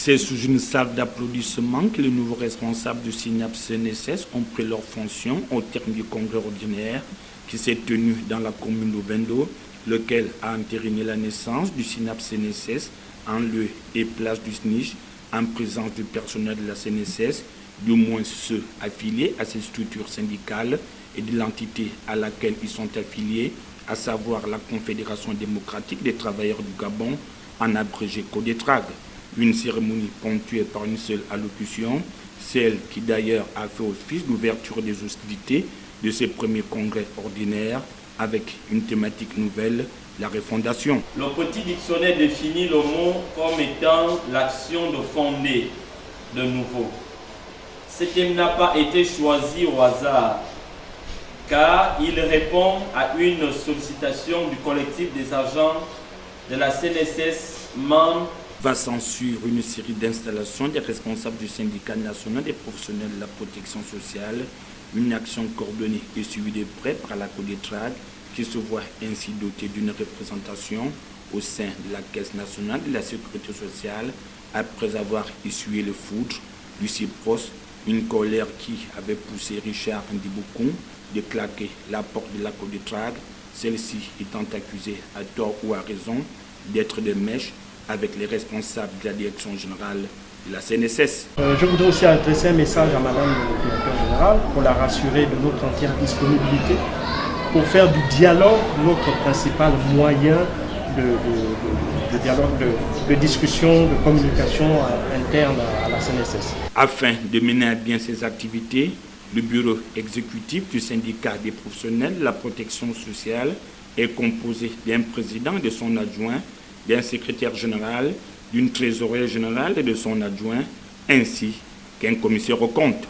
C'est sous une salve d'applaudissements que les nouveaux responsables du SYNAPS-CNSS ont pris leurs fonctions au terme du congrès ordinaire qui s'est tenu dans la commune d'Obendo, lequel a entériné la naissance du SYNAPS-CNSS en lieu et place du SNIJ en présence du personnel de la CNSS, du moins ceux affiliés à ces structures syndicales et de l'entité à laquelle ils sont affiliés, à savoir la Confédération démocratique des travailleurs du Gabon, en abrégé CODETRAG. Une cérémonie ponctuée par une seule allocution, celle qui d'ailleurs a fait office d'ouverture des hostilités de ces premiers congrès ordinaires avec une thématique nouvelle, la refondation. Le petit dictionnaire définit le mot comme étant l'action de fonder de nouveau. Ce thème n'a pas été choisi au hasard, car il répond à une sollicitation du collectif des agents de la CNSS membres. Va s'en suivre une série d'installations des responsables du syndicat national des professionnels de la protection sociale, une action coordonnée et suivie de près par la CODETRAG qui se voit ainsi dotée d'une représentation au sein de la Caisse nationale de la sécurité sociale après avoir essuyé le foudre du CIPROS, une colère qui avait poussé Richard Ndiboukoum de claquer la porte de la CODETRAG, celle-ci étant accusée à tort ou à raison d'être de mèche avec les responsables de la direction générale de la CNSS. Je voudrais aussi adresser un message à Madame le directeur général pour la rassurer de notre entière disponibilité pour faire du dialogue notre principal moyen de dialogue, de discussion, de communication interne à la CNSS. Afin de mener à bien ces activités, le bureau exécutif du syndicat des professionnels de la protection sociale est composé d'un président et de son adjoint, d'un secrétaire général, d'une trésorière générale et de son adjoint, ainsi qu'un commissaire aux comptes.